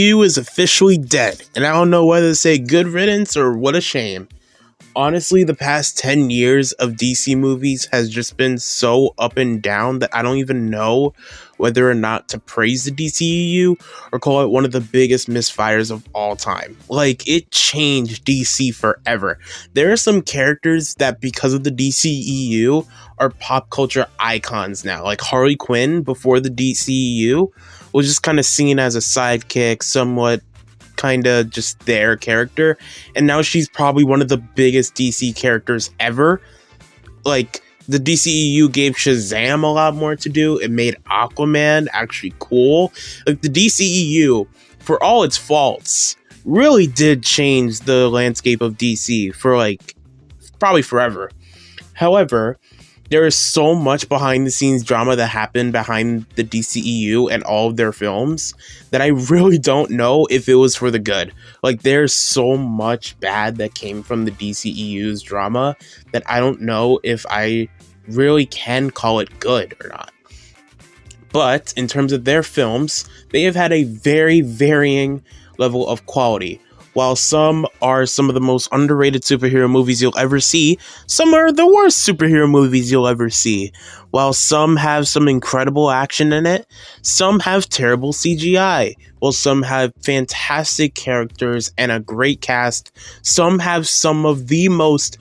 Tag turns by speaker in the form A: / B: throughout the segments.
A: DCEU is officially dead, and I don't know whether to say good riddance or what a shame. Honestly, the past 10 years of DC movies has just been so up and down that I don't even know whether or not to praise the DCEU or call it one of the biggest misfires of all time. Like, it changed DC forever. There are some characters that, because of the DCEU, are pop culture icons now. Like Harley Quinn, before the DCEU, was just kind of seen as a sidekick, somewhat kind of just their character, and now she's probably one of the biggest DC characters ever. Like, the DCEU gave Shazam a lot more to do. It made Aquaman actually cool. Like, the DCEU, for all its faults, really did change the landscape of DC for like probably forever. However, there is so much behind the scenes drama that happened behind the DCEU and all of their films that I really don't know if it was for the good. Like, there's so much bad that came from the DCEU's drama that I don't know if I really can call it good or not. But in terms of their films, they have had a very varying level of quality. While some are some of the most underrated superhero movies you'll ever see, some are the worst superhero movies you'll ever see. While some have some incredible action in it, some have terrible CGI. While some have fantastic characters and a great cast, some have some of the most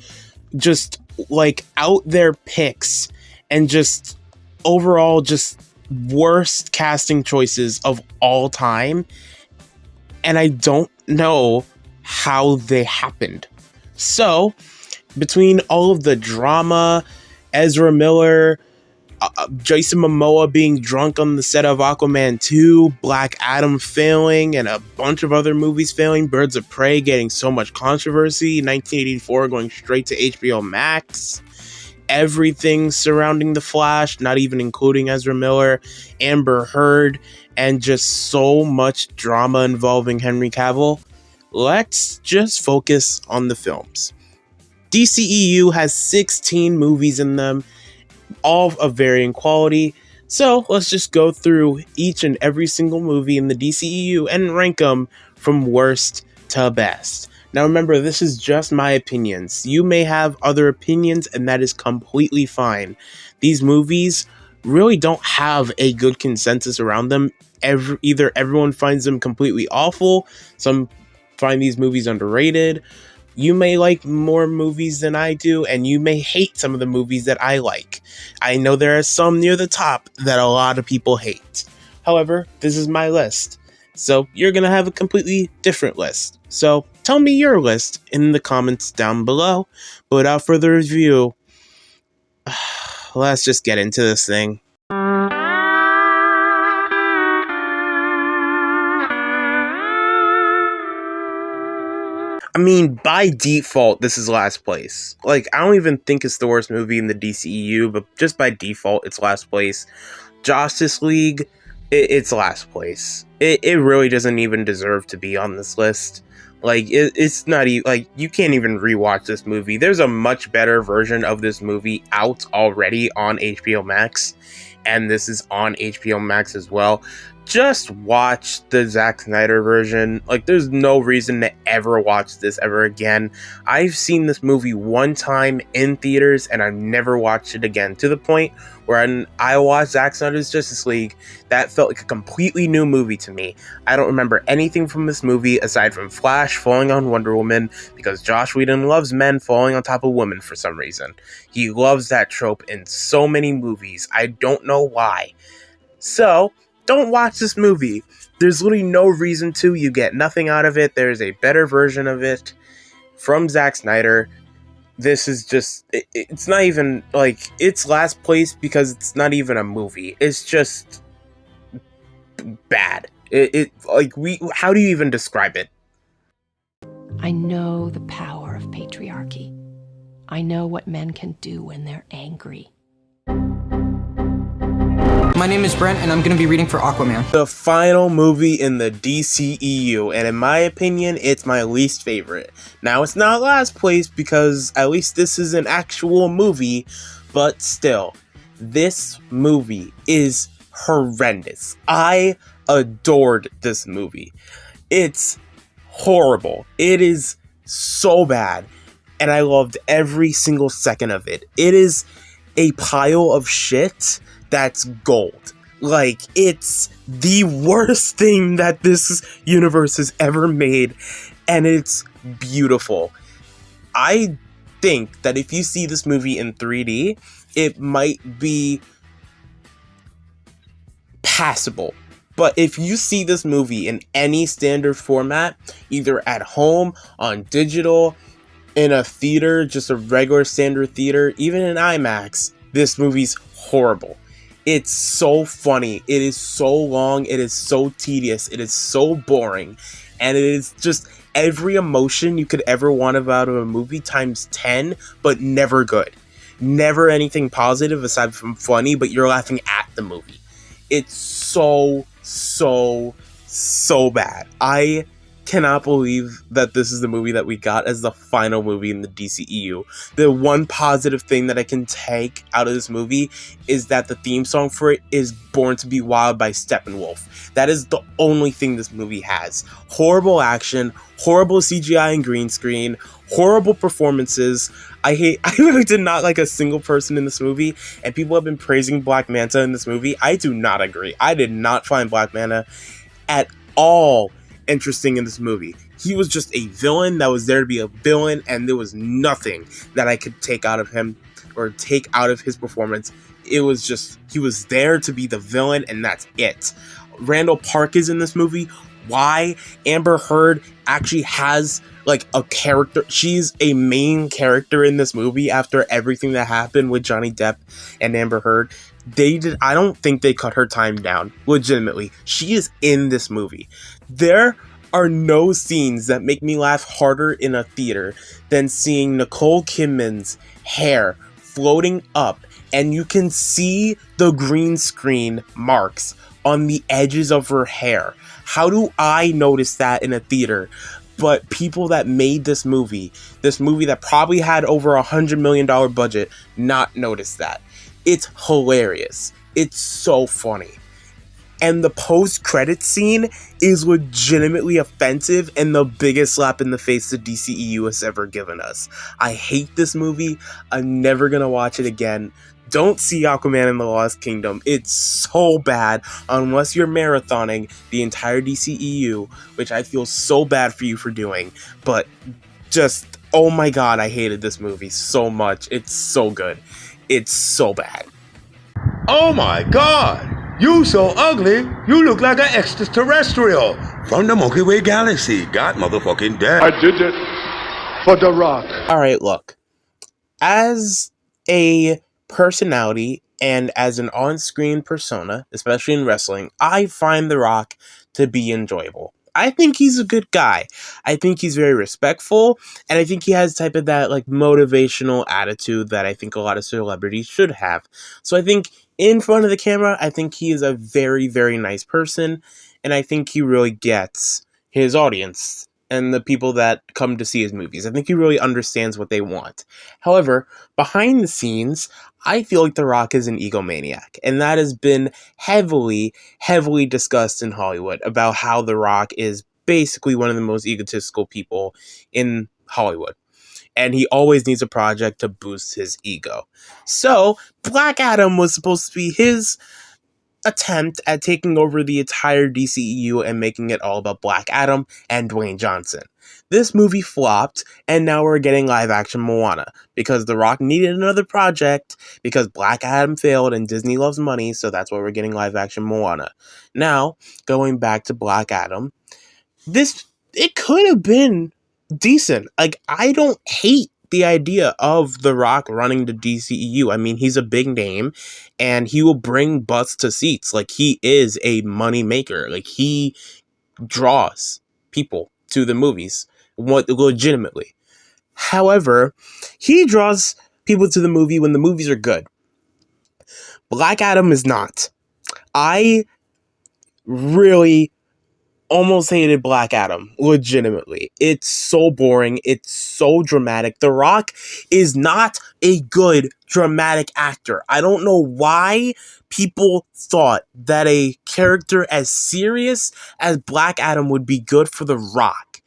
A: just like out there picks and just overall just worst casting choices of all time. And I don't know how they happened. So, between all of the drama, Ezra Miller, Jason Momoa being drunk on the set of Aquaman 2, Black Adam failing, and a bunch of other movies failing, Birds of Prey getting so much controversy, 1984 going straight to HBO Max, everything surrounding The Flash, not even including Ezra Miller, Amber Heard, and just so much drama involving Henry Cavill, let's just focus on the films. DCEU has 16 movies in them, all of varying quality, so let's just go through each and every single movie in the DCEU and rank them from worst to best. Now remember, this is just my opinions. You may have other opinions, and that is completely fine. These movies really don't have a good consensus around them. Either everyone finds them completely awful, some find these movies underrated. You may like more movies than I do, and you may hate some of the movies that I like. I know there are some near the top that a lot of people hate. However, this is my list, so you're gonna have a completely different list. So tell me your list in the comments down below. But without further ado, let's just get into this thing. I mean, by default, this is last place. Like, I don't even think it's the worst movie in the DCEU, but just by default, it's last place. Justice League, it's last place. It really doesn't even deserve to be on this list. Like, it's not even, like, you can't even rewatch this movie. There's a much better version of this movie out already on HBO Max, and this is on HBO Max as well. Just watch the Zack Snyder version. Like, there's no reason to ever watch this ever again. I've seen this movie one time in theaters, and I've never watched it again, to the point where when I watched Zack Snyder's Justice League, that felt like a completely new movie to me. I don't remember anything from this movie aside from Flash falling on Wonder Woman, because Joss Whedon loves men falling on top of women for some reason. He loves that trope in so many movies. I don't know why. So, don't watch this movie. There's literally no reason to. You get nothing out of it. There's a better version of it from Zack Snyder. This is just, it's not even, like, it's last place because it's not even a movie. It's just bad. How do you even describe it?
B: I know the power of patriarchy. I know what men can do when they're angry.
C: My name is Brent, and I'm going to be reading for Aquaman.
A: The final movie in the DCEU, and in my opinion, it's my least favorite. Now, it's not last place because at least this is an actual movie, but still, this movie is horrendous. I adored this movie. It's horrible. It is so bad. And I loved every single second of it. It is a pile of shit that's gold. Like, it's the worst thing that this universe has ever made. And it's beautiful. I think that if you see this movie in 3D, it might be passable. But if you see this movie in any standard format, either at home, on digital, in a theater, just a regular standard theater, even in IMAX, this movie's horrible. It's so funny. It is so long. It is so tedious. It is so boring. And it is just every emotion you could ever want out of a movie times 10, but never good. Never anything positive aside from funny, but you're laughing at the movie. It's so bad. I cannot believe that this is the movie that we got as the final movie in the DCEU. The one positive thing that I can take out of this movie is that the theme song for it is Born to Be Wild by Steppenwolf. That is the only thing this movie has. Horrible action, horrible CGI and green screen, horrible performances. I really did not like a single person in this movie, and people have been praising Black Manta in this movie. I do not agree. I did not find Black Manta at all interesting in this movie. He was just a villain that was there to be a villain, and there was nothing that I could take out of him or take out of his performance. It was just, he was there to be the villain, and that's it. Randall Park is in this movie. Why? Amber Heard actually has like a character. She's a main character in this movie after everything that happened with Johnny Depp and Amber Heard. I don't think they cut her time down. Legitimately. She is in this movie. There are no scenes that make me laugh harder in a theater than seeing Nicole Kidman's hair floating up, and you can see the green screen marks on the edges of her hair. How do I notice that in a theater? But people that made this movie that probably had over $100 million budget, not notice that. It's hilarious. It's so funny. And the post-credit scene is legitimately offensive and the biggest slap in the face the DCEU has ever given us. I hate this movie. I'm never gonna watch it again. Don't see Aquaman and the Lost Kingdom. It's so bad unless you're marathoning the entire DCEU, which I feel so bad for you for doing. But just, oh my god, I hated this movie so much. It's so good. It's so bad.
D: Oh my god! You so ugly, you look like an extraterrestrial from the Milky Way galaxy. God motherfucking damn.
E: I did it for The Rock.
A: Alright, look. As a personality and as an on-screen persona, especially in wrestling, I find The Rock to be enjoyable. I think he's a good guy. I think he's very respectful, and I think he has type of that like motivational attitude that I think a lot of celebrities should have. So I think in front of the camera, I think he is a very, very nice person, and I think he really gets his audience and the people that come to see his movies. I think he really understands what they want. However, behind the scenes, I feel like The Rock is an egomaniac, and that has been heavily, heavily discussed in Hollywood about how The Rock is basically one of the most egotistical people in Hollywood. And he always needs a project to boost his ego. So, Black Adam was supposed to be his attempt at taking over the entire DCEU and making it all about Black Adam and Dwayne Johnson. This movie flopped, and now we're getting live-action Moana, because The Rock needed another project, because Black Adam failed and Disney loves money, so that's why we're getting live-action Moana. Now, going back to Black Adam, it could have been decent. Like, I don't hate the idea of The Rock running the DCEU. I mean, he's a big name, and he will bring butts to seats. Like, he is a money maker. Like, he draws people to the movies, legitimately. However, he draws people to the movie when the movies are good. Black Adam is not. I really almost hated Black Adam, legitimately. It's so boring. It's so dramatic. The Rock is not a good dramatic actor. I don't know why people thought that a character as serious as Black Adam would be good for The Rock.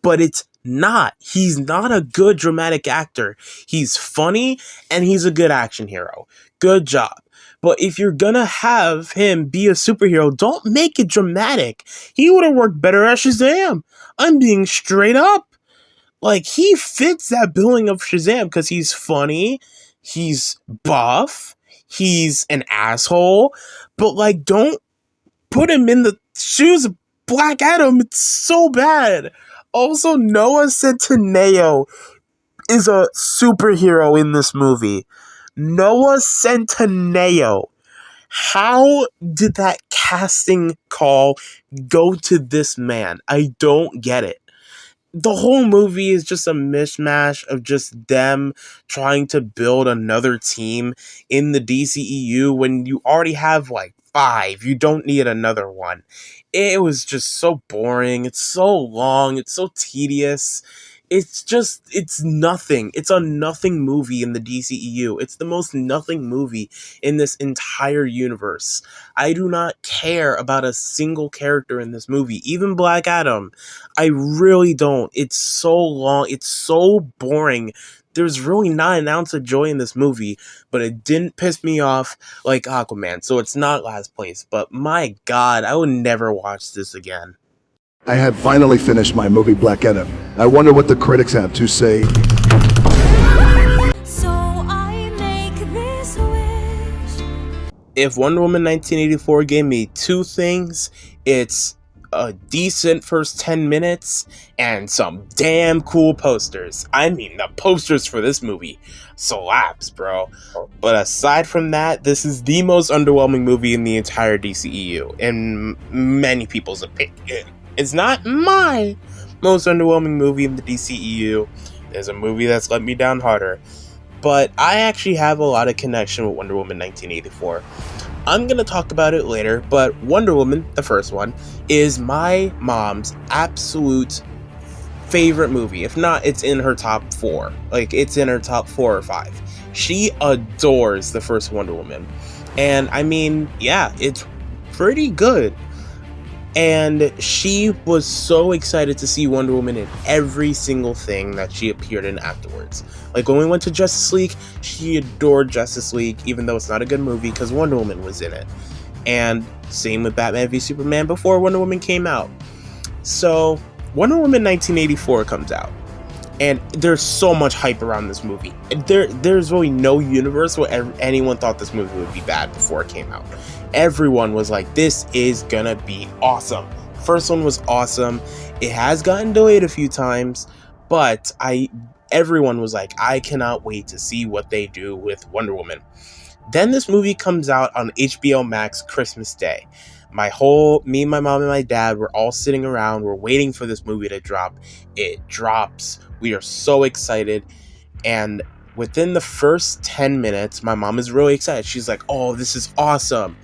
A: But it's not. He's not a good dramatic actor. He's funny and he's a good action hero. Good job. But if you're gonna have him be a superhero, don't make it dramatic. He would have worked better as Shazam. I'm being straight up. Like, he fits that billing of Shazam because he's funny, he's buff, he's an asshole, but like, don't put him in the shoes of Black Adam. It's so bad. Also, Noah Centineo is a superhero in this movie. Noah Centineo. How did that casting call go to this man? I don't get it. The whole movie is just a mishmash of just them trying to build another team in the DCEU when you already have like 5. You don't need another one. It was just so boring. It's so long. It's so tedious. It's nothing. It's a nothing movie in the DCEU. It's the most nothing movie in this entire universe. I do not care about a single character in this movie, even Black Adam. I really don't. It's so long. It's so boring. There's really not an ounce of joy in this movie, but it didn't piss me off like Aquaman, so it's not last place. But my God, I would never watch this again.
F: I had finally finished my movie Black Adam. I wonder what the critics have to say.
G: So I make this wish.
A: If Wonder Woman 1984 gave me 2 things, it's a decent first 10 minutes and some damn cool posters. I mean, the posters for this movie slaps, bro. But aside from that, this is the most underwhelming movie in the entire DCEU, in many people's opinion. It's not my most underwhelming movie in the DCEU. There's a movie that's let me down harder. But I actually have a lot of connection with Wonder Woman 1984. I'm going to talk about it later, but Wonder Woman, the first one, is my mom's absolute favorite movie. If not, it's in her top 4. Like, it's in her top 4 or 5. She adores the first Wonder Woman. And, I mean, yeah, it's pretty good. And she was so excited to see Wonder Woman in every single thing that she appeared in afterwards. Like, when we went to Justice League, she adored Justice League, even though it's not a good movie, because Wonder Woman was in it. And same with Batman v Superman before Wonder Woman came out. So, Wonder Woman 1984 comes out. And there's so much hype around this movie. There's really no universe where anyone thought this movie would be bad before it came out. Everyone was like, this is gonna be awesome. First one was awesome. It has gotten delayed a few times, but everyone was like, I cannot wait to see what they do with Wonder Woman. Then this movie comes out on HBO Max Christmas Day. Me, my mom, and my dad were all sitting around. We're waiting for this movie to drop. It drops. We are so excited. And within the first 10 minutes, my mom is really excited. She's like, oh, this is awesome.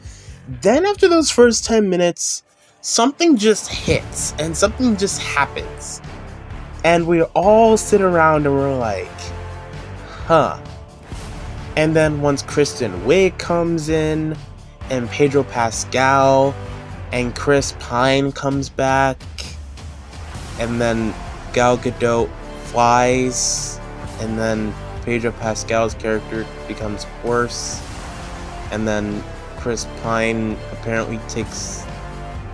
A: Then after those first 10 minutes, something just hits and something just happens. And we all sit around and we're like, huh. And then once Kristen Wiig comes in, and Pedro Pascal, and Chris Pine comes back, and then Gal Gadot flies, and then Pedro Pascal's character becomes worse, and then Chris Pine apparently takes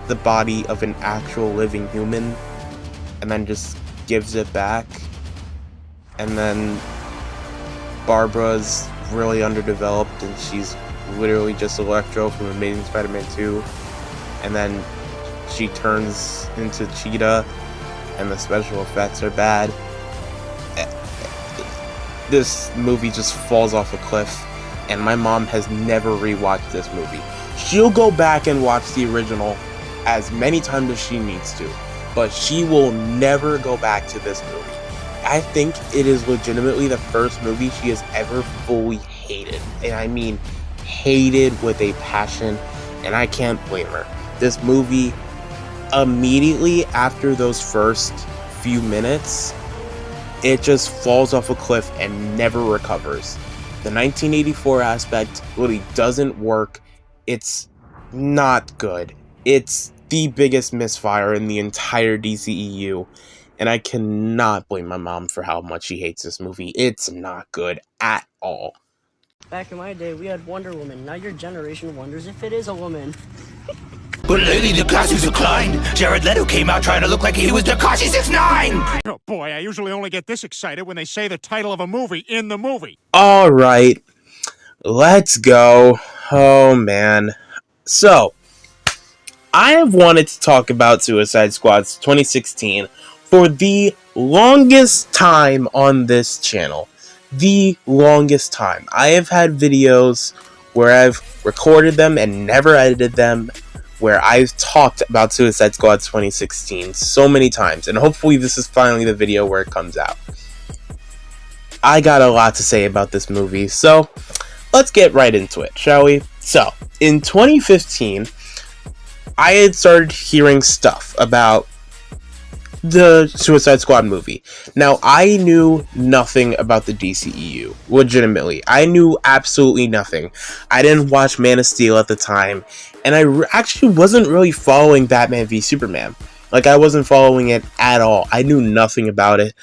A: the body of an actual living human, and then just gives it back, and then Barbara's really underdeveloped, and she's literally just Electro from Amazing Spider-Man 2, and then she turns into Cheetah, and the special effects are bad. This movie just falls off a cliff, and my mom has never rewatched this movie. She'll go back and watch the original as many times as she needs to, but she will never go back to this movie. I think it is legitimately the first movie she has ever fully hated, and I mean hated with a passion, and I can't blame her. This movie immediately after those first few minutes, it just falls off a cliff and never recovers. The 1984 aspect really doesn't work. It's not good. It's the biggest misfire in the entire DCEU, and I cannot blame my mom for how much she hates this movie. It's not good at all.
H: Back in my day, we had Wonder Woman. Now your generation wonders if it is a woman.
I: But lately the classics declined. Jared Leto came out trying to look like he was Tekashi 6ix9ine.
J: Oh boy, I usually only get this excited when they say the title of a movie in the movie.
A: Alright, let's go. Oh man. So, I have wanted to talk about Suicide Squad's 2016 for the longest time on this channel. The longest time. I have had videos where I've recorded them and never edited them, where I've talked about Suicide Squad 2016 so many times, and hopefully this is finally the video where it comes out. I got a lot to say about this movie, so let's get right into it, shall we? So, in 2015, I had started hearing stuff about the Suicide Squad movie. Now, I knew nothing about the DCEU, legitimately. I knew absolutely nothing. I didn't watch Man of Steel at the time, and I actually wasn't really following Batman v Superman. Like, I wasn't following it at all. I knew nothing about it.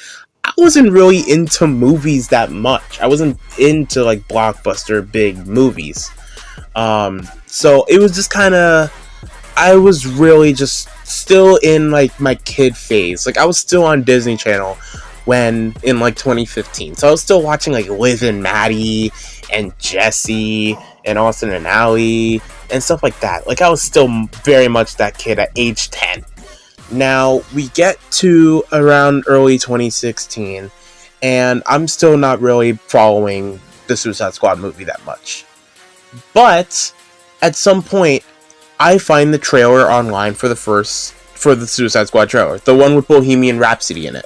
A: I wasn't really into movies that much. I wasn't into, like, blockbuster big movies. So it was just kind of... I was really just still in, like, my kid phase. Like, I was still on Disney Channel when, in, like, 2015. So I was still watching, like, Liv and Maddie and Jesse and Austin and Ally and stuff like that. Like, I was still very much that kid at age 10. Now, we get to around early 2016, and I'm still not really following the Suicide Squad movie that much. But, at some point, I find the trailer online for the Suicide Squad trailer. The one with Bohemian Rhapsody in it.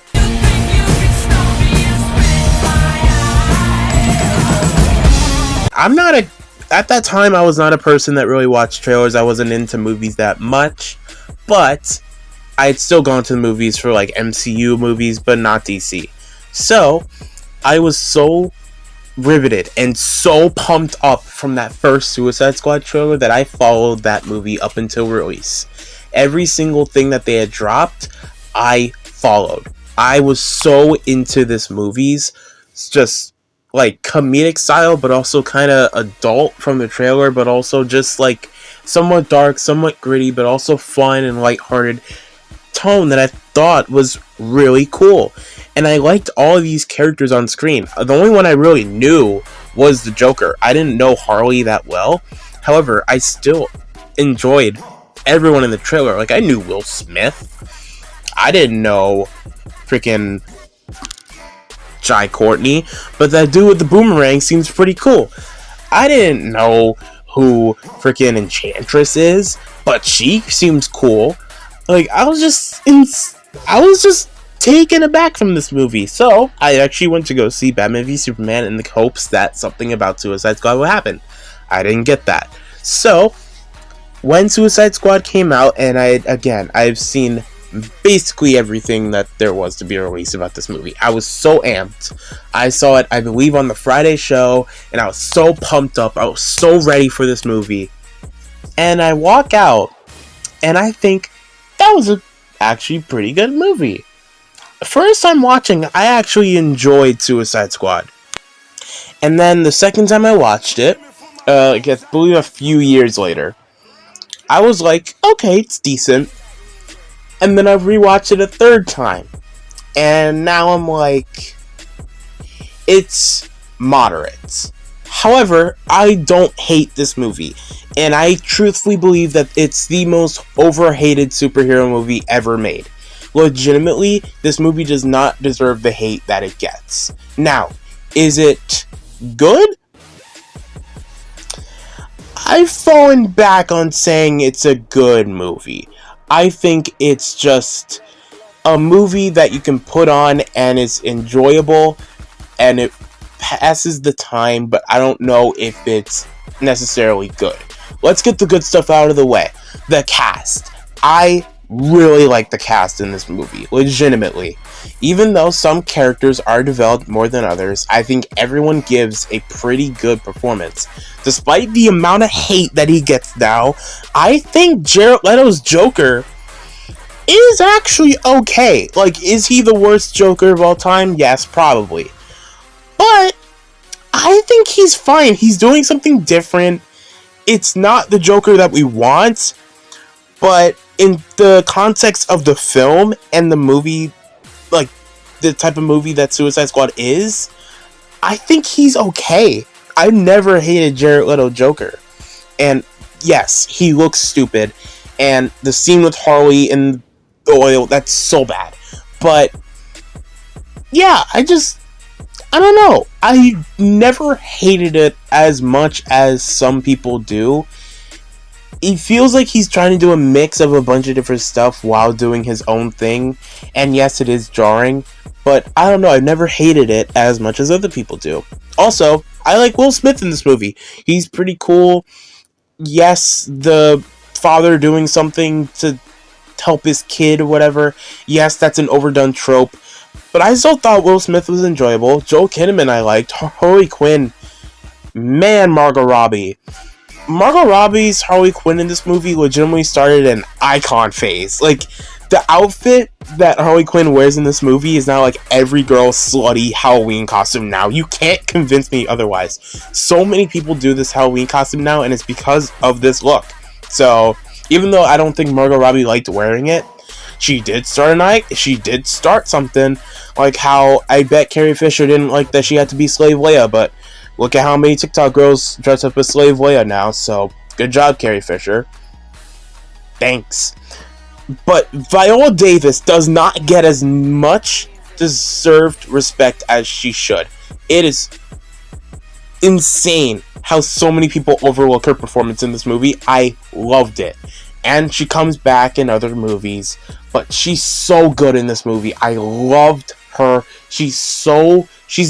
A: At that time, I was not a person that really watched trailers. I wasn't into movies that much. But, I had still gone to the movies for, like, MCU movies, but not DC. So, I was so riveted and so pumped up from that first Suicide Squad trailer that I followed that movie up until release. Every single thing that they had dropped, I followed. I was so into this movie's just like comedic style, but also kind of adult from the trailer, but also just like somewhat dark, somewhat gritty, but also fun and lighthearted tone that I thought was really cool. And I liked all of these characters on screen. The only one I really knew was the Joker. I didn't know Harley that well. However, I still enjoyed everyone in the trailer. Like, I knew Will Smith. I didn't know freaking Jai Courtney, but that dude with the boomerang seems pretty cool. I didn't know who freaking Enchantress is, but she seems cool. Like, I was just taken aback from this movie. So, I actually went to go see Batman v Superman in the hopes that something about Suicide Squad would happen. I didn't get that. So, when Suicide Squad came out, and I've seen basically everything that there was to be released about this movie. I was so amped. I saw it, I believe, on the Friday show, and I was so pumped up. I was so ready for this movie. And I walk out, and I think that was a actually pretty good movie. First time watching, I actually enjoyed Suicide Squad. And then the second time I watched it, I believe a few years later, I was like, okay, it's decent. And then I rewatched it a third time. And now I'm like, it's moderate. However, I don't hate this movie. And I truthfully believe that it's the most overhated superhero movie ever made. Legitimately, this movie does not deserve the hate that it gets. Now, is it good? I've fallen back on saying it's a good movie. I think it's just a movie that you can put on and it's enjoyable and it passes the time, but I don't know if it's necessarily good. Let's get the good stuff out of the way. The cast. I really like the cast in this movie, legitimately. Even though some characters are developed more than others, I think everyone gives a pretty good performance. Despite the amount of hate that he gets now, I think Jared Leto's Joker is actually okay. Like, is he the worst Joker of all time? Yes, probably. But I think he's fine. He's doing something different. It's not the Joker that we want, but in the context of the film and the movie, like the type of movie that Suicide Squad is, I think he's okay. I never hated Jared Leto Joker. And yes, he looks stupid. And the scene with Harley in the oil, that's so bad. But yeah, I don't know. I never hated it as much as some people do. It feels like he's trying to do a mix of a bunch of different stuff while doing his own thing. And yes, it is jarring. But I don't know. I've never hated it as much as other people do. Also, I like Will Smith in this movie. He's pretty cool. Yes, the father doing something to help his kid or whatever. Yes, that's an overdone trope. But I still thought Will Smith was enjoyable. Joel Kinnaman I liked. Harley Quinn. Man, Margot Robbie. Margot Robbie's Harley Quinn in this movie legitimately started an icon phase. Like, the outfit that Harley Quinn wears in this movie is now like every girl's slutty Halloween costume now. You can't convince me otherwise. So many people do this Halloween costume now, and it's because of this look. So, even though I don't think Margot Robbie liked wearing it, she did start something. Like how I bet Carrie Fisher didn't like that she had to be Slave Leia, but look at how many TikTok girls dress up as Slave Leia now, so good job, Carrie Fisher. Thanks. But Viola Davis does not get as much deserved respect as she should. It is insane how so many people overlook her performance in this movie. I loved it. And she comes back in other movies, but she's so good in this movie. I loved her. She's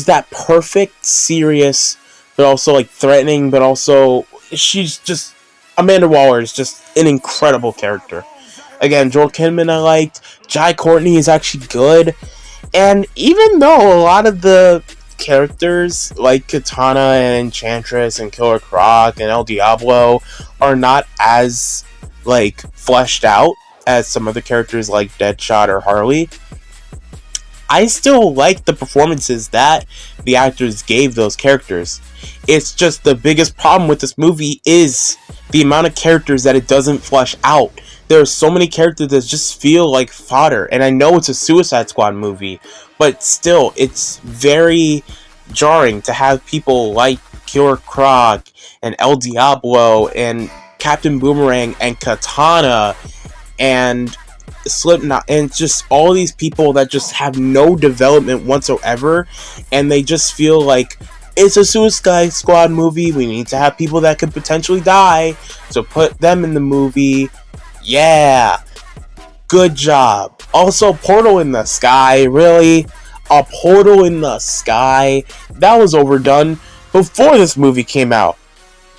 A: that perfect, serious, but also like threatening, but also she's just, Amanda Waller is just an incredible character. Again, Joel Kinnaman I liked. Jai Courtney is actually good. And even though a lot of the characters like Katana and Enchantress and Killer Croc and El Diablo are not as like fleshed out as some other characters like Deadshot or Harley, I still like the performances that the actors gave those characters. It's just the biggest problem with this movie is the amount of characters that it doesn't flesh out. There are so many characters that just feel like fodder, and I know it's a Suicide Squad movie, but still, it's very jarring to have people like Killer Croc and El Diablo and Captain Boomerang and Katana and Slipknot and just all these people that just have no development whatsoever, and they just feel like it's a Suicide Squad movie, we need to have people that could potentially die, so put them in the movie. Yeah, good job. Also, Portal in the Sky, really? A portal in the sky? That was overdone before this movie came out.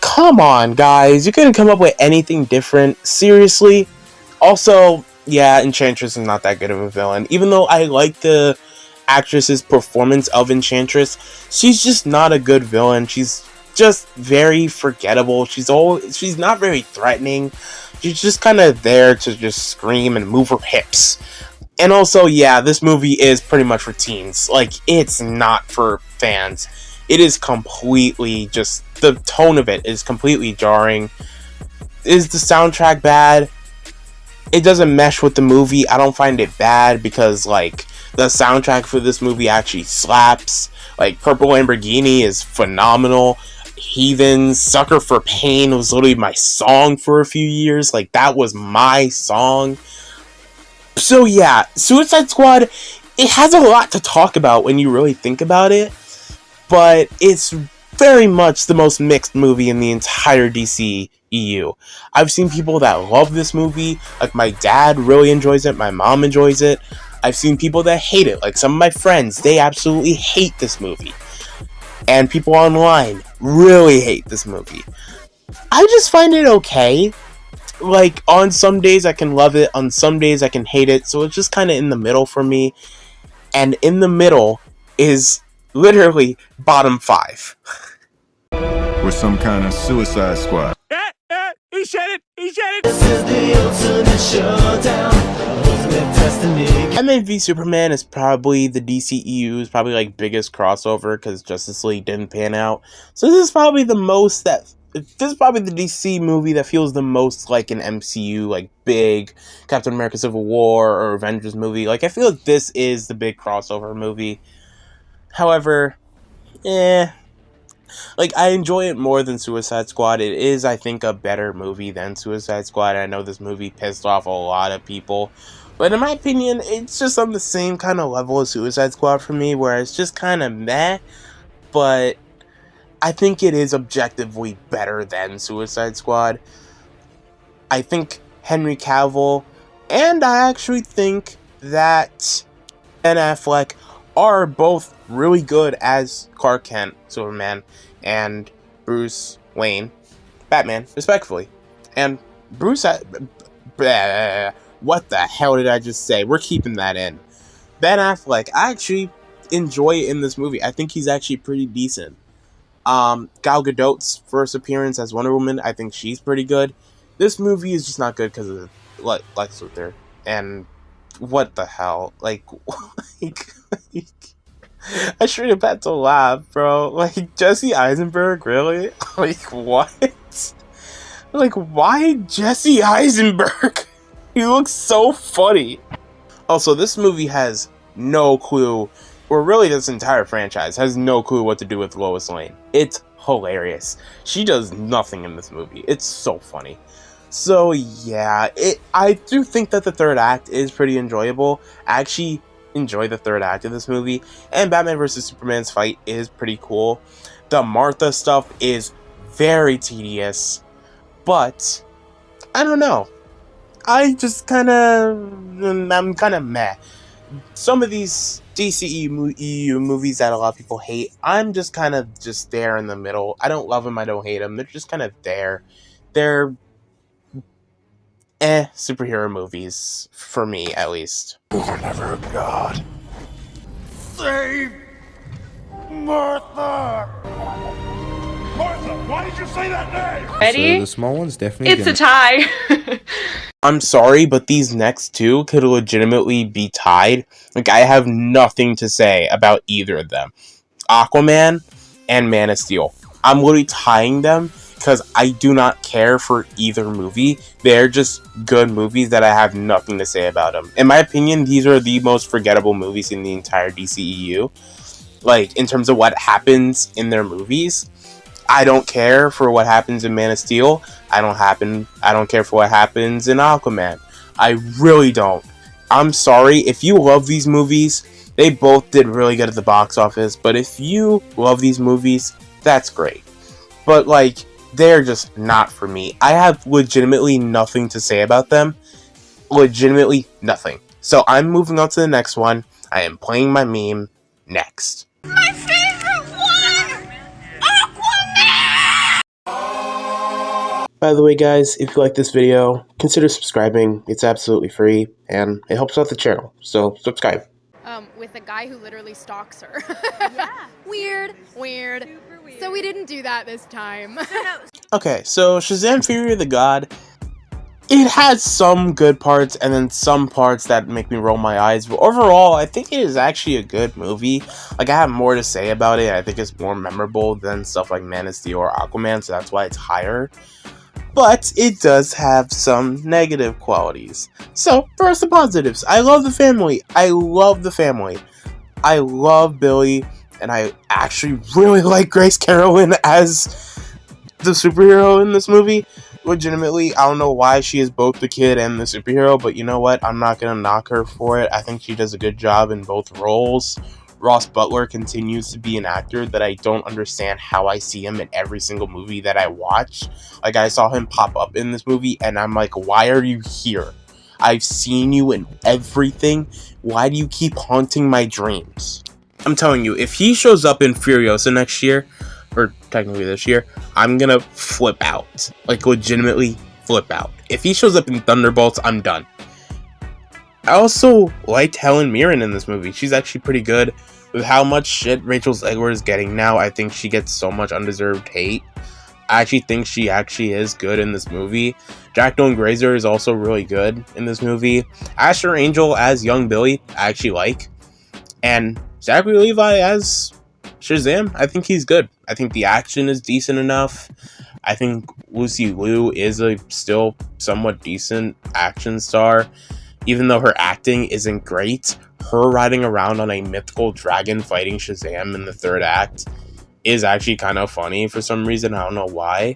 A: Come on, guys, you couldn't come up with anything different? Seriously? Also, yeah, Enchantress is not that good of a villain. Even though I like the actress's performance of Enchantress, she's just not a good villain. She's just very forgettable. She's not very threatening. She's just kind of there to just scream and move her hips. And also, yeah, this movie is pretty much for teens. Like, it's not for fans. It is completely just, the tone of it is completely jarring. Is the soundtrack bad? It doesn't mesh with the movie. I don't find it bad because, like, the soundtrack for this movie actually slaps. Like, Purple Lamborghini is phenomenal. Heathens, Sucker for Pain was literally my song for a few years. Like, that was my song. So yeah, Suicide Squad, it has a lot to talk about when you really think about it, but it's very much the most mixed movie in the entire DCEU. I've seen people that love this movie, like my dad really enjoys it, my mom enjoys it. I've seen people that hate it, like some of my friends, they absolutely hate this movie. And people online really hate this movie. I just find it okay. like, on some days I can love it, on some days I can hate it, so it's just kind of in the middle for me. And in the middle is literally bottom 5.
K: We're some kind of Suicide Squad.
J: He said it! He said it!
I: This is the ultimate showdown. Ultimate destiny.
A: Batman v Superman is probably the DCEU's probably like biggest crossover because Justice League didn't pan out. So this is probably the DC movie that feels the most like an MCU, like big Captain America Civil War or Avengers movie. Like I feel like this is the big crossover movie. However, like, I enjoy it more than Suicide Squad. It is, I think, a better movie than Suicide Squad. I know this movie pissed off a lot of people. But in my opinion, it's just on the same kind of level as Suicide Squad for me, where it's just kind of meh. But I think it is objectively better than Suicide Squad. I think Henry Cavill, and I actually think that Ben Affleck are both really good as Clark Kent, Superman, and Bruce Wayne, Batman, respectfully. And Bruce, what the hell did I just say? We're keeping that in. Ben Affleck, I actually enjoy it in this movie. I think he's actually pretty decent. Gal Gadot's first appearance as Wonder Woman, I think she's pretty good. This movie is just not good because of Lex Luthor. And what the hell? Like I straight up had to laugh, bro. Like, Jesse Eisenberg, really? Like, what? Like, why Jesse Eisenberg? He looks so funny. Also, this movie has no clue, or really this entire franchise has no clue what to do with Lois Lane. It's hilarious. She does nothing in this movie. It's so funny. So, yeah, I do think that the third act is pretty enjoyable. I actually enjoy the third act of this movie, and Batman vs Superman's fight is pretty cool. The Martha stuff is very tedious, but I don't know. I'm kind of meh. Some of these DCEU movies that a lot of people hate, I'm just kind of just there in the middle. I don't love them, I don't hate them. They're just kind of there. They're superhero movies, for me at least.
K: You're never a god.
J: Save Martha! Martha, why did you say that name?
L: Ready?
K: So the small one's definitely
L: It's a tie.
A: I'm sorry, but these next two could legitimately be tied. Like, I have nothing to say about either of them. Aquaman and Man of Steel. I'm literally tying them because I do not care for either movie. They're just good movies that I have nothing to say about them. In my opinion, these are the most forgettable movies in the entire DCEU. Like, in terms of what happens in their movies, I don't care for what happens in Man of Steel. I don't care for what happens in Aquaman. I really don't. I'm sorry, if you love these movies, they both did really good at the box office, but if you love these movies, that's great. But, like, they're just not for me. I have legitimately nothing to say about them. Legitimately nothing. So I'm moving on to the next one. I am playing my meme next.
G: My favorite one! Aquaman!
A: By the way, guys, if you like this video, consider subscribing. It's absolutely free, and it helps out the channel. So subscribe.
M: With a guy who literally stalks her.
G: Yeah.
M: Weird.
G: Super weird.
M: So we didn't do that this time.
A: Okay, so Shazam! Fury of the God, it has some good parts and then some parts that make me roll my eyes, but overall, I think it is actually a good movie. Like, I have more to say about it. I think it's more memorable than stuff like Man of Steel or Aquaman, so that's why it's higher. But it does have some negative qualities. So, first the positives. I love the family. I love Billy, and I actually really like Grace Carolyn as the superhero in this movie. Legitimately, I don't know why she is both the kid and the superhero, but you know what? I'm not gonna knock her for it. I think she does a good job in both roles. Ross Butler continues to be an actor that I don't understand how I see him in every single movie that I watch. Like, I saw him pop up in this movie, and I'm like, why are you here? I've seen you in everything. Why do you keep haunting my dreams? I'm telling you, if he shows up in Furiosa next year, or technically this year, I'm gonna flip out. Like, legitimately flip out. If he shows up in Thunderbolts, I'm done. I also liked Helen Mirren in this movie. She's actually pretty good. With how much shit Rachel Zegler is getting now, I think she gets so much undeserved hate. I actually think she actually is good in this movie. Jack Dylan Grazer is also really good in this movie. Asher Angel as young Billy, I actually like. And Zachary Levi as Shazam, I think he's good. I think the action is decent enough. I think Lucy Liu is a still somewhat decent action star. Even though her acting isn't great, her riding around on a mythical dragon fighting Shazam in the third act is actually kind of funny for some reason. I don't know why.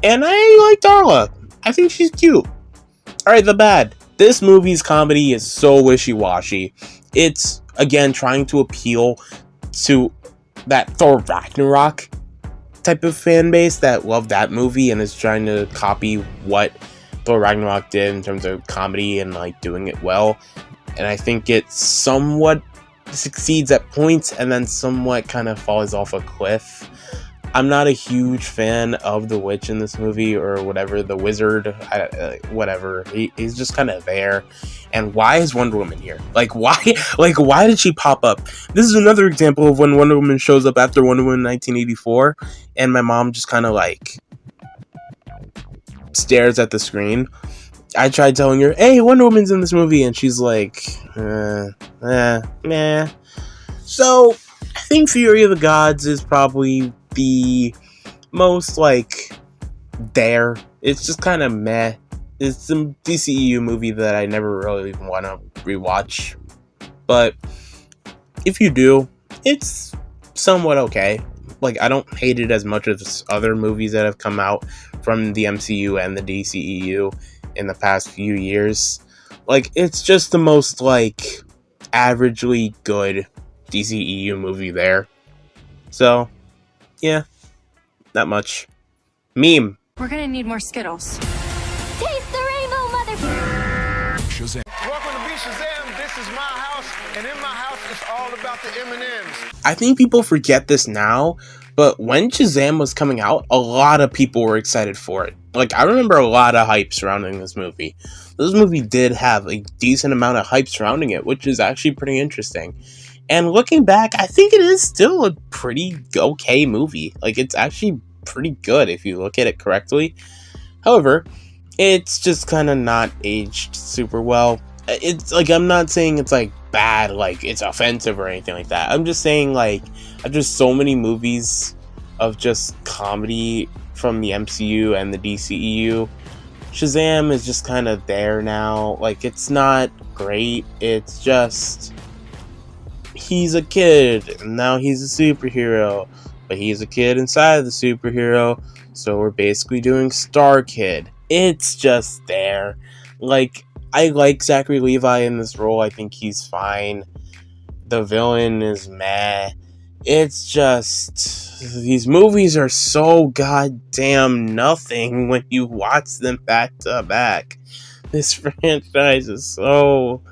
A: And I like Darla. I think she's cute. Alright, the bad. This movie's comedy is so wishy-washy. It's, again, trying to appeal to that Thor Ragnarok type of fan base that loved that movie and is trying to copy what Thor Ragnarok did in terms of comedy and like doing it well. And I think it somewhat succeeds at points and then somewhat kind of falls off a cliff. I'm not a huge fan of the witch in this movie or whatever, the wizard, whatever. He's just kind of there. And why is Wonder Woman here? Like why did she pop up? This is another example of when Wonder Woman shows up after Wonder Woman 1984 and my mom just kind of like stares at the screen. I tried telling her, hey, Wonder Woman's in this movie, and she's like, meh. So, I think Fury of the Gods is probably the most, like, there. It's just kind of meh. It's some DCEU movie that I never really want to rewatch. But, if you do, it's somewhat okay. Like, I don't hate it as much as other movies that have come out from the MCU and the DCEU in the past few years. Like, it's just the most, like, averagely good DCEU movie there. So, yeah, not much. Meme.
L: We're gonna need more Skittles. Taste the rainbow, mother...
N: Shazam. Welcome to Be Shazam. This is my house, and in my house, it's all about the M&Ms.
A: I think people forget this now, but when Shazam was coming out, a lot of people were excited for it. Like, I remember a lot of hype surrounding this movie. This movie did have a decent amount of hype surrounding it, which is actually pretty interesting. And looking back, I think it is still a pretty okay movie. Like, it's actually pretty good if you look at it correctly. However, it's just kind of not aged super well. It's like, I'm not saying it's like bad, like it's offensive or anything like that. I'm just saying, like, there's so many movies of just comedy from the MCU and the DCEU. Shazam is just kind of there now. Like, it's not great. It's just, he's a kid and now he's a superhero, but he's a kid inside the superhero, so we're basically doing Star Kid. It's just there. Like, I like Zachary Levi in this role. I think he's fine. The villain is meh. It's just, these movies are so goddamn nothing when you watch them back to back. This franchise is so...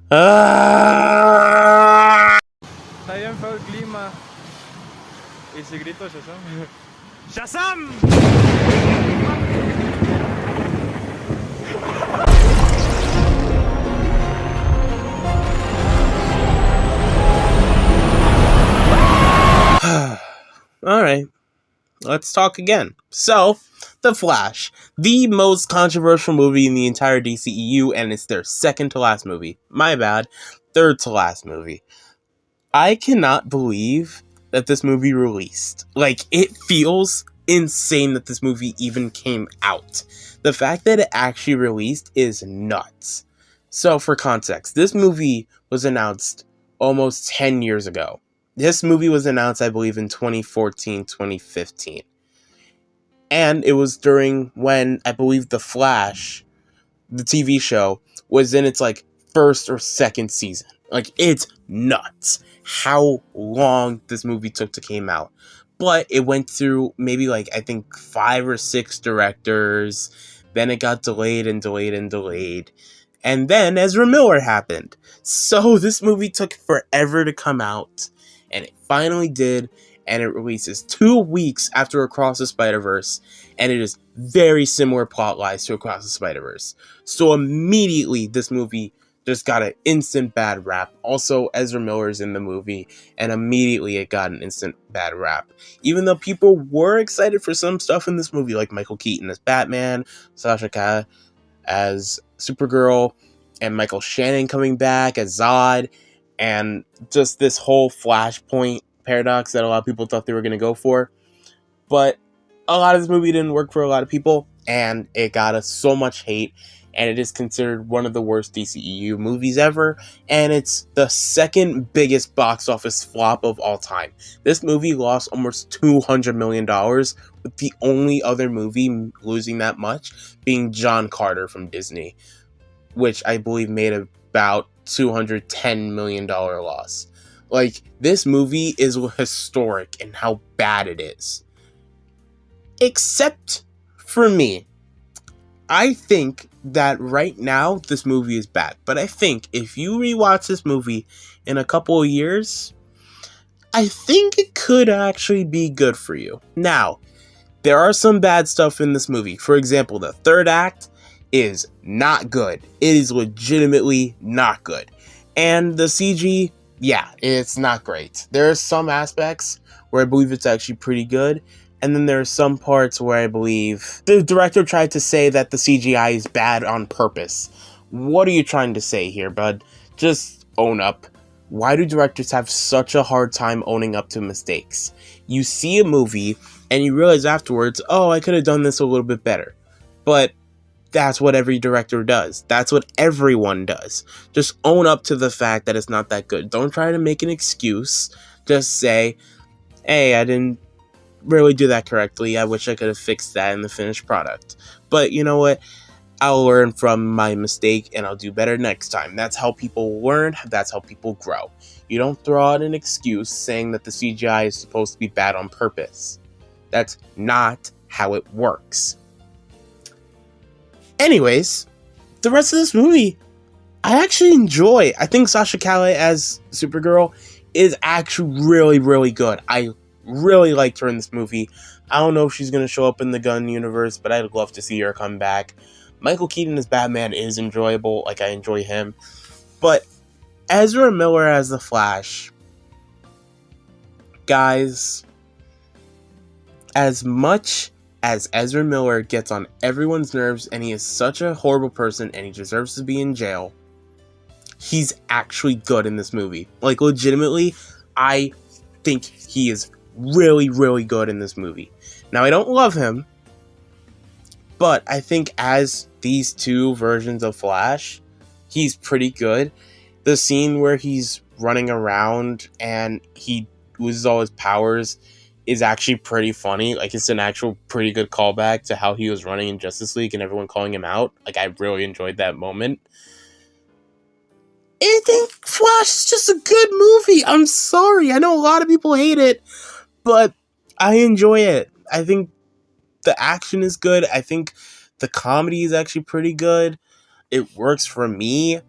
O: Está bien feo el clima. Y si grito Shazam. ¡Shazam!
A: Alright, let's talk again. So, The Flash, the most controversial movie in the entire DCEU, and it's their second to last movie. My bad, third to last movie. I cannot believe that this movie released. Like, it feels insane that this movie even came out. The fact that it actually released is nuts. So, for context, this movie was announced almost 10 years ago. This movie was announced, I believe, in 2014, 2015. And it was during when, I believe, The Flash, the TV show, was in its, like, first or second season. Like, it's nuts how long this movie took to come out. But it went through maybe, like, I think 5 or 6 directors. Then it got delayed and delayed and delayed. And then Ezra Miller happened. So this movie took forever to come out. And it finally did. and it releases 2 weeks after Across the Spider-Verse, and it is very similar plot lines to Across the Spider-Verse. So immediately this movie just got an instant bad rap. Also, Ezra Miller's in the movie, and immediately it got an instant bad rap. Even though people were excited for some stuff in this movie, like Michael Keaton as Batman, Sasha Calle as Supergirl, and Michael Shannon coming back as Zod, and just this whole Flashpoint paradox that a lot of people thought they were going to go for. But a lot of this movie didn't work for a lot of people, and it got us so much hate, and it is considered one of the worst DCEU movies ever, and it's the second biggest box office flop of all time. This movie lost almost $200 million, with the only other movie losing that much being John Carter from Disney, which I believe made about $210 million loss. Like, this movie is historic in how bad it is. Except for me. I think that right now this movie is bad, but I think if you rewatch this movie in a couple of years, I think it could actually be good for you. Now, there are some bad stuff in this movie. For example, the third act is not good. It is legitimately not good. And the CG, yeah, it's not great. There are some aspects where I believe it's actually pretty good, and then there are some parts where I believe the director tried to say that the CGI is bad on purpose. What are you trying to say here, bud? Just own up. Why do directors have such a hard time owning up to mistakes? You see a movie and you realize afterwards, oh, I could have done this a little bit better. But that's what every director does. That's what everyone does. Just own up to the fact that it's not that good. Don't try to make an excuse. Just say, hey, I didn't really do that correctly. I wish I could have fixed that in the finished product. But you know what? I'll learn from my mistake and I'll do better next time. That's how people learn. That's how people grow. You don't throw out an excuse saying that the CGI is supposed to be bad on purpose. That's not how it works. Anyways, the rest of this movie, I actually enjoy. I think Sasha Calle as Supergirl is actually really, really good. I really liked her in this movie. I don't know if she's going to show up in the Gunn universe, but I'd love to see her come back. Michael Keaton as Batman is enjoyable. Like, I enjoy him. But Ezra Miller as the Flash, guys, as much as Ezra Miller gets on everyone's nerves and he is such a horrible person and he deserves to be in jail, he's actually good in this movie. Like, legitimately, I think he is really, really good in this movie. Now, I don't love him, but I think as these two versions of Flash, he's pretty good. The scene where he's running around and he loses all his powers is actually pretty funny. Like, it's an actual pretty good callback to how he was running in Justice League and everyone calling him out. Like, I really enjoyed that moment. I think Flash is just a good movie. I'm sorry. I know a lot of people hate it, but I enjoy it. I think the action is good. I think the comedy is actually pretty good. It works for me.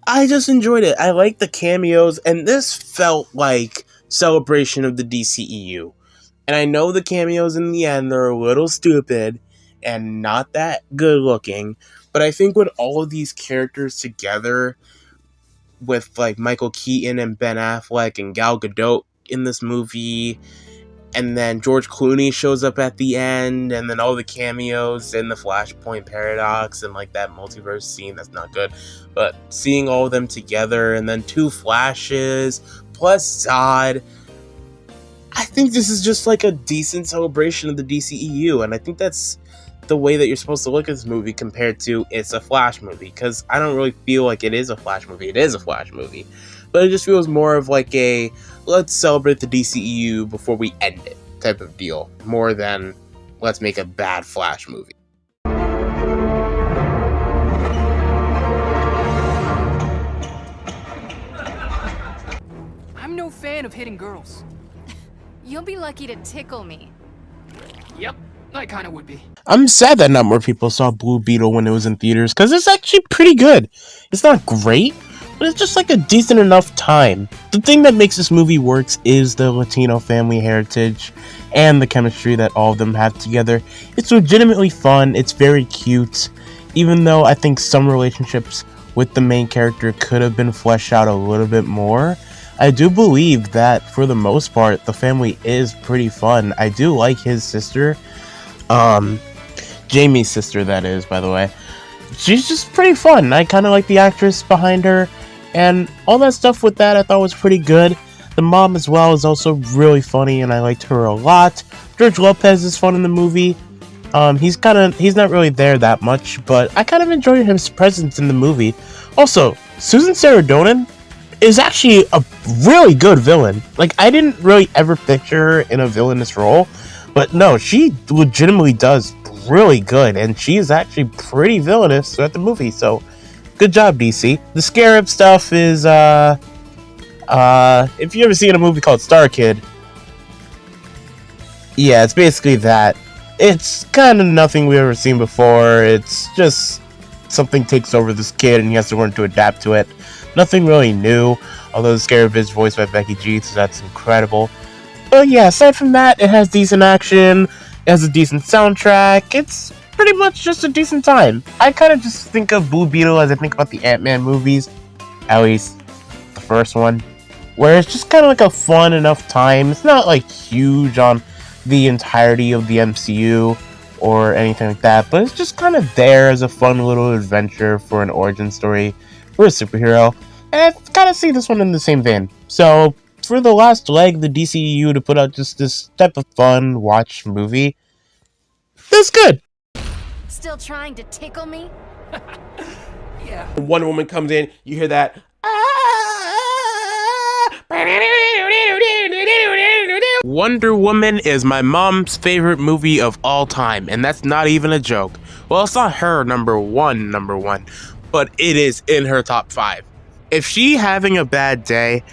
A: I just enjoyed it. I like the cameos, and this felt like celebration of the DCEU. And I know the cameos in the end are a little stupid and not that good looking, but I think with all of these characters together, with like Michael Keaton and Ben Affleck and Gal Gadot in this movie, and then George Clooney shows up at the end, and then all the cameos in the Flashpoint paradox and like that multiverse scene that's not good, but seeing all of them together, and then 2 Flashes plus Zod, I think this is just like a decent celebration of the DCEU, and I think that's the way that you're supposed to look at this movie compared to it's a Flash movie, because I don't really feel like it is a Flash movie. It is a Flash movie, but it just feels more of like a let's celebrate the DCEU before we end it type of deal, more than let's make a bad Flash movie.
P: I'm no fan of hitting girls.
L: You'll be lucky to tickle me.
P: Yep, I kinda would be.
A: I'm sad that not more people saw Blue Beetle when it was in theaters, because it's actually pretty good. It's not great, but it's just like a decent enough time. The thing that makes this movie works is the Latino family heritage and the chemistry that all of them have together. It's legitimately fun, it's very cute, even though I think some relationships with the main character could have been fleshed out a little bit more. I do believe that for the most part, the family is pretty fun. I do like his sister, Jamie's sister that is, by the way. She's just pretty fun. I kind of like the actress behind her, and all that stuff with that I thought was pretty good. The mom as well is also really funny, and I liked her a lot. George Lopez is fun in the movie. He's not really there that much, but I kind of enjoyed his presence in the movie. Also, Susan Sarandon is actually a really good villain. Like, I didn't really ever picture her in a villainous role, but no, she legitimately does really good, and she is actually pretty villainous throughout the movie, so good job, DC. The Scarab stuff is, if you ever seen a movie called Star Kid, yeah, it's basically that. It's kind of nothing we've ever seen before. It's just something takes over this kid and he has to learn to adapt to it. Nothing really new, although the Scarab is voiced by Becky G, so that's incredible. But yeah, aside from that, it has decent action, it has a decent soundtrack, it's pretty much just a decent time. I kind of just think of Blue Beetle as I think about the Ant-Man movies, at least the first one, where it's just kind of like a fun enough time. It's not like huge on the entirety of the MCU or anything like that, but it's just kind of there as a fun little adventure for an origin story for a superhero, and I kind of see this one in the same vein. So for the last leg, the DCEU to put out just this type of fun watch movie, that's good.
L: Still trying to tickle me?
Q: Yeah. When Wonder Woman comes in, you hear that.
A: Wonder Woman is my mom's favorite movie of all time, and that's not even a joke. Well, it's not her number one, but it is in her top 5. If she having a bad day,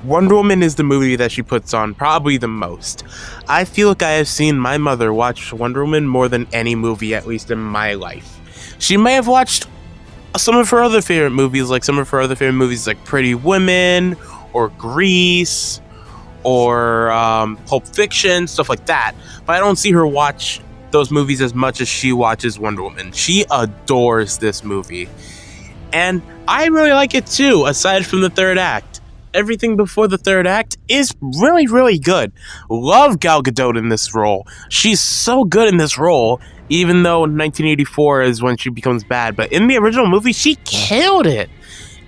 A: Wonder Woman is the movie that she puts on probably the most. I feel like I have seen my mother watch Wonder Woman more than any movie, at least in my life. She may have watched some of her other favorite movies, like Pretty Women, or Grease, or Pulp Fiction, stuff like that. But I don't see her watch those movies as much as she watches Wonder Woman. She adores this movie. And I really like it too, aside from the third act. Everything before the third act is really, really good. Love Gal Gadot in this role. She's so good in this role, even though 1984 is when she becomes bad. But in the original movie, she killed it.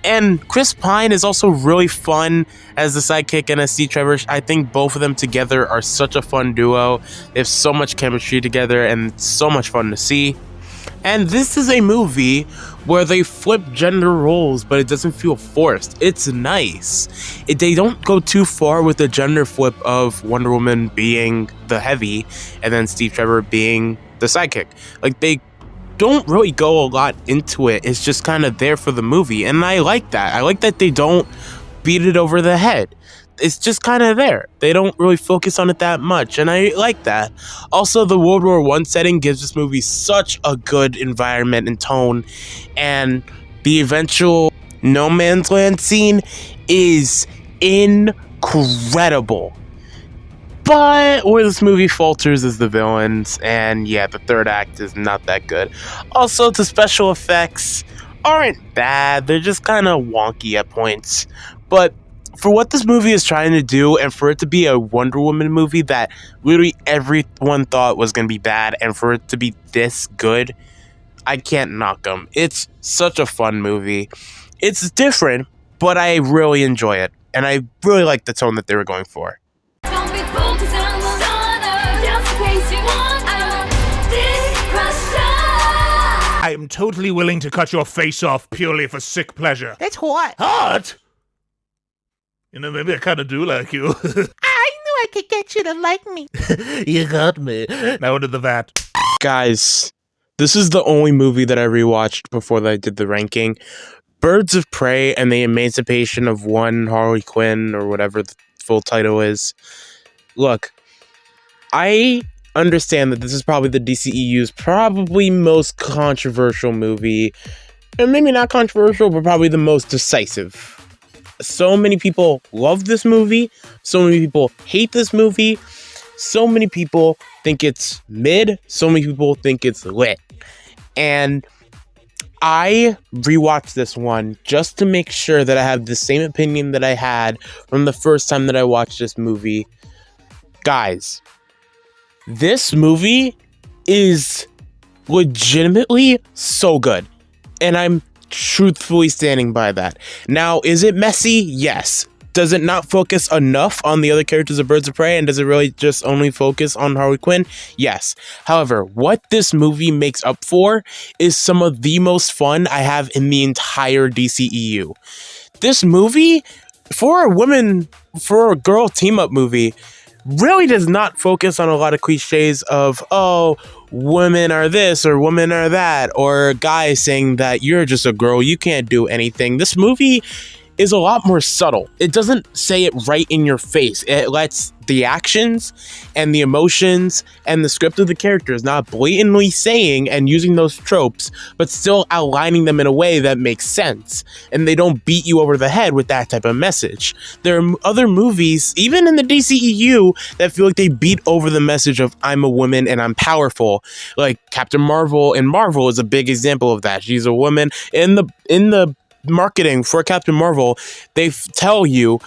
A: And Chris Pine is also really fun as the sidekick and as Steve Trevor. I think both of them together are such a fun duo. They have so much chemistry together and it's so much fun to see. And this is a movie where they flip gender roles, but it doesn't feel forced. It's nice. They don't go too far with the gender flip of Wonder Woman being the heavy and then Steve Trevor being the sidekick. Like, they don't really go a lot into it. It's just kind of there for the movie, and I like that. I like that they don't beat it over the head. It's just kind of there. They don't really focus on it that much, and I like that. Also, the World War I setting gives this movie such a good environment and tone, and the eventual no man's land scene is incredible. But where this movie falters is the villains, and yeah, the third act is not that good. Also, the special effects aren't bad, they're just kind of wonky at points. But for what this movie is trying to do, and for it to be a Wonder Woman movie that literally everyone thought was going to be bad, and for it to be this good, I can't knock them. It's such a fun movie. It's different, but I really enjoy it, and I really like the tone that they were going for.
J: I am totally willing to cut your face off purely for sick pleasure.
I: That's hot.
J: Hot? You know, maybe I kind of do like you.
I: I knew I could get you to like me.
J: You got me. Now into the vat.
A: Guys, this is the only movie that I rewatched before I did the ranking. Birds of Prey and the Emancipation of One Harley Quinn, or whatever the full title is. Look, I understand that this is probably the DCEU's probably most controversial movie and maybe not controversial, but probably the most decisive. So many people love this movie. So many people hate this movie. So many people think it's mid. So many people think it's lit. And I rewatched this one just to make sure that I have the same opinion that I had from the first time that I watched this movie. Guys, this movie is legitimately so good. And I'm truthfully standing by that. Now, is it messy? Yes. Does it not focus enough on the other characters of Birds of Prey? And does it really just only focus on Harley Quinn? Yes. However, what this movie makes up for is some of the most fun I have in the entire DCEU. This movie, for a girl team-up movie, really does not focus on a lot of cliches of, oh, women are this or women are that, or guys saying that you're just a girl, you can't do anything. This movie is a lot more subtle. It doesn't say it right in your face. It lets the actions and the emotions and the script of the characters not blatantly saying and using those tropes, but still outlining them in a way that makes sense. And they don't beat you over the head with that type of message. There are other movies, even in the DCEU, that feel like they beat over the message of I'm a woman and I'm powerful. Like Captain Marvel in Marvel is a big example of that. She's a woman. In the marketing for Captain Marvel, they tell you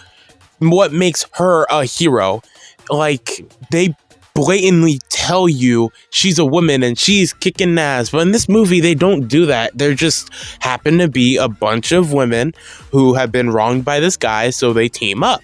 A: what makes her a hero. Like, they blatantly tell you she's a woman and she's kicking ass. But in this movie, they don't do that. There just happen to be a bunch of women who have been wronged by this guy, so they team up.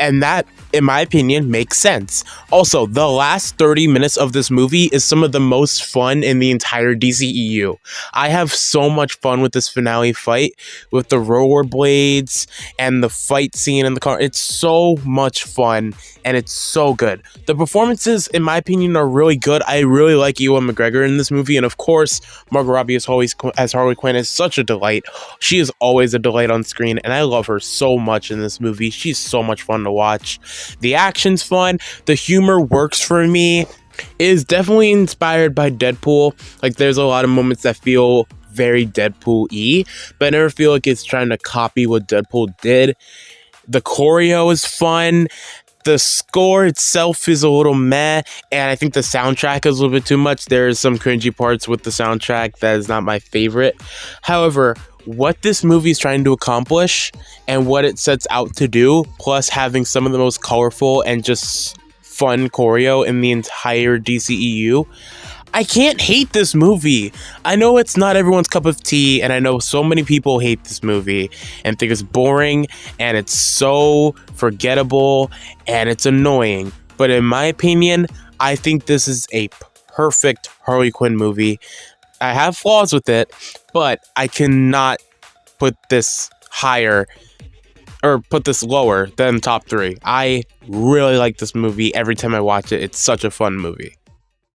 A: And that, in my opinion, makes sense. Also, the last 30 minutes of this movie is some of the most fun in the entire DCEU. I have so much fun with this finale fight, with the rollerblades and the fight scene in the car. It's so much fun, and it's so good. The performances, in my opinion, are really good. I really like Ewan McGregor in this movie, and of course, Margot Robbie as Harley Quinn is such a delight. She is always a delight on screen, and I love her so much in this movie. She's so much fun to watch. The action's fun. The humor works for me. It is definitely inspired by Deadpool. Like, there's a lot of moments that feel very Deadpool-y, but I never feel like it's trying to copy what Deadpool did. The choreo is fun. The score itself is a little meh, and I think the soundtrack is a little bit too much. There's some cringy parts with the soundtrack that is not my favorite. However, what this movie is trying to accomplish and what it sets out to do, plus having some of the most colorful and just fun choreo in the entire DCEU, I can't hate this movie. I know it's not everyone's cup of tea, and I know so many people hate this movie and think it's boring and it's so forgettable and it's annoying. But in my opinion, I think this is a perfect Harley Quinn movie. I have flaws with it, but I cannot put this higher or put this lower than top 3. I really like this movie. Every time I watch it, it's such a fun movie.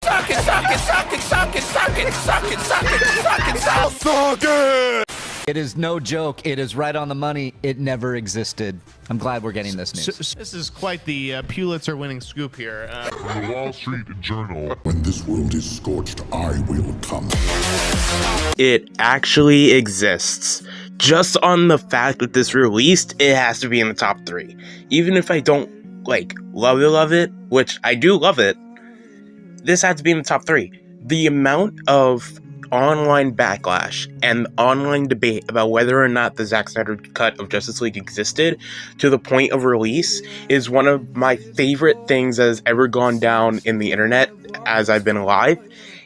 I: Suck it, suck it, suck it, suck it, suck it, suck it, suck it, suck it, suck it.
R: It is no joke. It is right on the money. It never existed. I'm glad we're getting this news.
S: This is quite the Pulitzer-winning scoop here.
T: From the Wall Street Journal. When this world is scorched, I will come.
A: It actually exists. Just on the fact that this released, it has to be in the top 3. Even if I don't, love it, which I do love it, this has to be in the top 3. The amount of online backlash and online debate about whether or not the Zack Snyder cut of Justice League existed to the point of release is one of my favorite things that has ever gone down in the internet as I've been alive.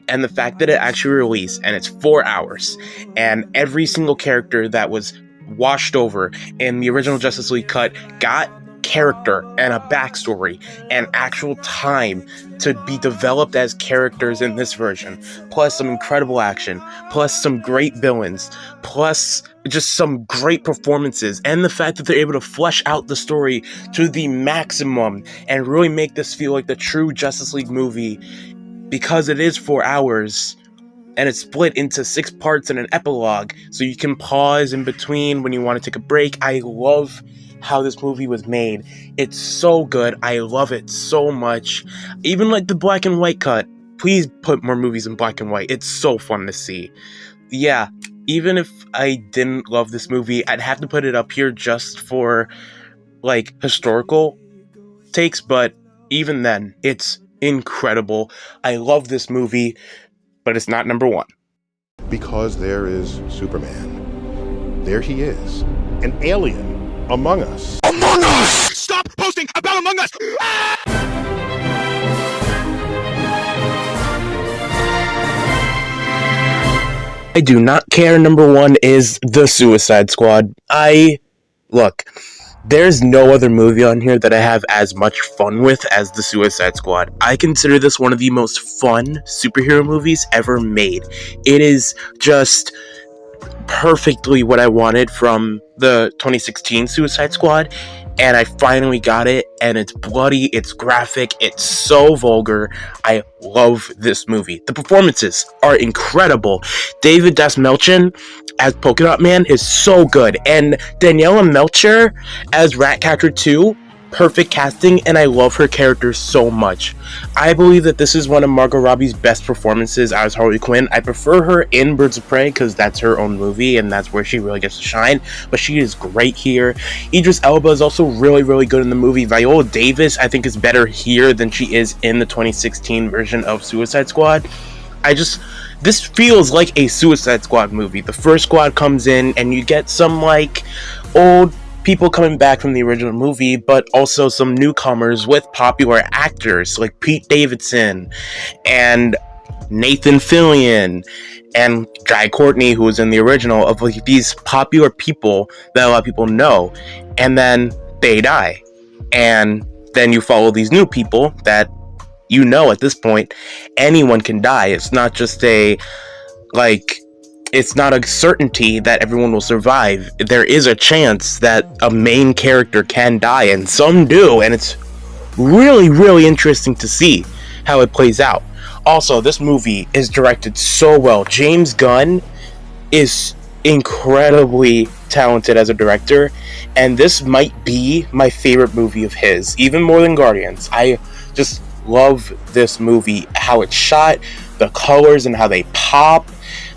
A: And the fact that it actually released and it's 4 hours and every single character that was washed over in the original Justice League cut got character and a backstory and actual time to be developed as characters in this version, plus some incredible action, plus some great villains, plus just some great performances, and the fact that they're able to flesh out the story to the maximum and really make this feel like the true Justice League movie, because it is 4 hours and it's split into 6 parts and an epilogue, so you can pause in between when you want to take a break. I love how this movie was made. It's so good. I love it so much. Even like the black and white cut. Please put more movies in black and white. It's so fun to see. Yeah, even if I didn't love this movie, I'd have to put it up here just for, like, historical takes, but even then, it's incredible. I love this movie, but it's not number one.
U: Because there is Superman. There he is. An alien among us.
I: Among Us! Stop posting about Among Us!
A: I do not care. Number one is The Suicide Squad. Look, there's no other movie on here that I have as much fun with as The Suicide Squad. I consider this one of the most fun superhero movies ever made. It is just perfectly what I wanted from the 2016 Suicide Squad, and I finally got it, and it's bloody, it's graphic, it's so vulgar. I love this movie. The performances are incredible. David Dastmalchian as Polka Dot Man is so good, and Daniela Melchior as Ratcatcher 2, perfect casting, and I love her character so much. I believe that this is one of Margot Robbie's best performances as Harley Quinn. I prefer her in Birds of Prey because that's her own movie and that's where she really gets to shine, but she is great here. Idris Elba is also really, really good in the movie. Viola Davis, I think, is better here than she is in the 2016 version of Suicide Squad. This feels like a Suicide Squad movie. The first squad comes in and you get some, like, old people coming back from the original movie, but also some newcomers with popular actors like Pete Davidson and Nathan Fillion and Jai Courtney, who was in the original, of like these popular people that a lot of people know, and then they die, and then you follow these new people that you know at this point anyone can die. It's not just it's not a certainty that everyone will survive. There is a chance that a main character can die, and some do, and it's really, really interesting to see how it plays out. Also, this movie is directed so well. James Gunn is incredibly talented as a director, and this might be my favorite movie of his, even more than Guardians. I just love this movie, how it's shot, the colors and how they pop.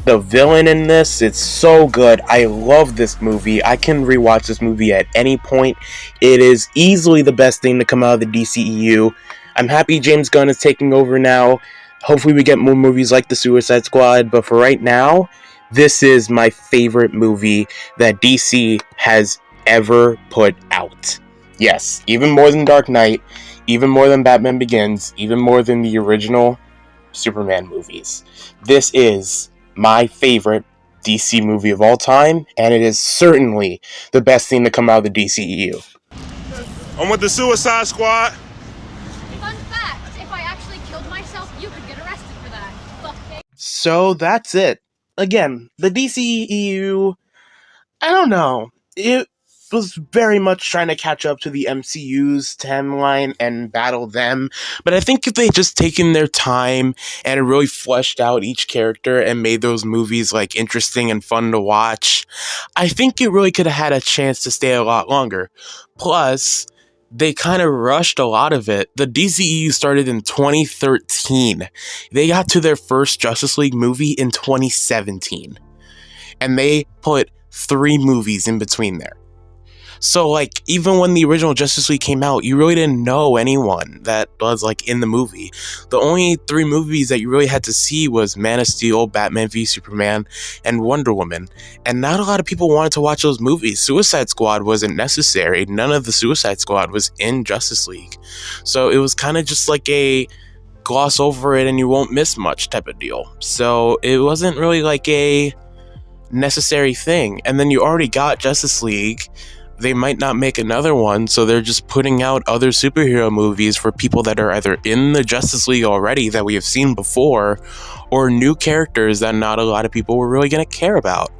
A: The villain in this, it's so good. I love this movie. I can rewatch this movie at any point. It is easily the best thing to come out of the DCEU. I'm happy James Gunn is taking over now. Hopefully we get more movies like The Suicide Squad, but for right now, this is my favorite movie that DC has ever put out. Yes, even more than Dark Knight, even more than Batman Begins, even more than the original Superman movies. This is my favorite DC movie of all time, and it is certainly the best thing to come out of the DCEU.
K: I'm with the Suicide Squad.
M: Fun fact, if I actually killed myself, you could get arrested for that.
A: So that's it. Again, the DCEU, I don't know. It was very much trying to catch up to the MCU's timeline and battle them, but I think if they just taken their time and really fleshed out each character and made those movies like interesting and fun to watch, I think it really could have had a chance to stay a lot longer. Plus, they kind of rushed a lot of it. The DCEU started in 2013. They got to their first Justice League movie in 2017, and they put 3 movies in between there. So, like, even when the original Justice League came out, you really didn't know anyone that was, like, in the movie. The only 3 movies that you really had to see was Man of Steel, Batman v Superman, and Wonder Woman. And not a lot of people wanted to watch those movies. Suicide Squad wasn't necessary. None of the Suicide Squad was in Justice League. So it was kind of just like a gloss over it and you won't miss much type of deal. So it wasn't really like a necessary thing. And then you already got Justice League. They might not make another one, so they're just putting out other superhero movies for people that are either in the Justice League already that we have seen before, or new characters that not a lot of people were really going to care about.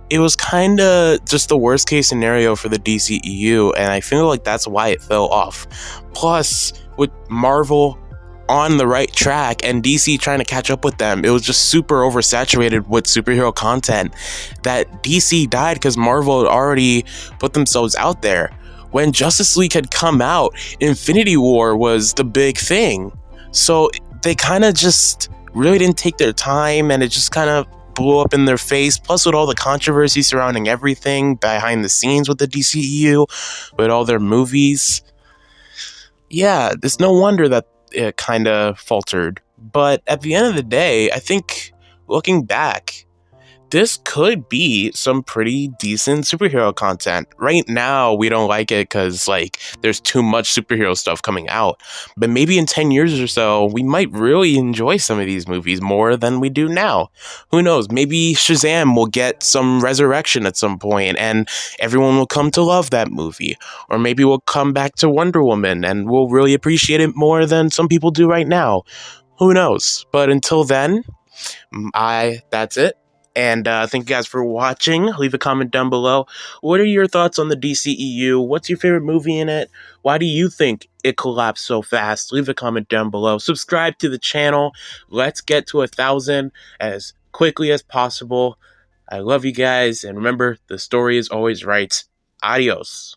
A: It was kind of just the worst case scenario for the DCEU, and I feel like that's why it fell off. Plus, with Marvel on the right track and DC trying to catch up with them, it was just super oversaturated with superhero content that DC died because Marvel had already put themselves out there. When Justice League had come out, Infinity War was the big thing. So they kind of just really didn't take their time, and it just kind of blew up in their face, plus with all the controversy surrounding everything behind the scenes with the DCEU, with all their movies. Yeah, it's no wonder that it kind of faltered. But at the end of the day, I think looking back, this could be some pretty decent superhero content. Right now, we don't like it because, like, there's too much superhero stuff coming out. But maybe in 10 years or so, we might really enjoy some of these movies more than we do now. Who knows? Maybe Shazam will get some resurrection at some point and everyone will come to love that movie. Or maybe we'll come back to Wonder Woman and we'll really appreciate it more than some people do right now. Who knows? But until then, that's it. And thank you guys for watching. Leave a comment down below. What are your thoughts on the DCEU? What's your favorite movie in it? Why do you think it collapsed so fast? Leave a comment down below. Subscribe to the channel. Let's get to 1,000 as quickly as possible. I love you guys. And remember, the story is always right. Adios.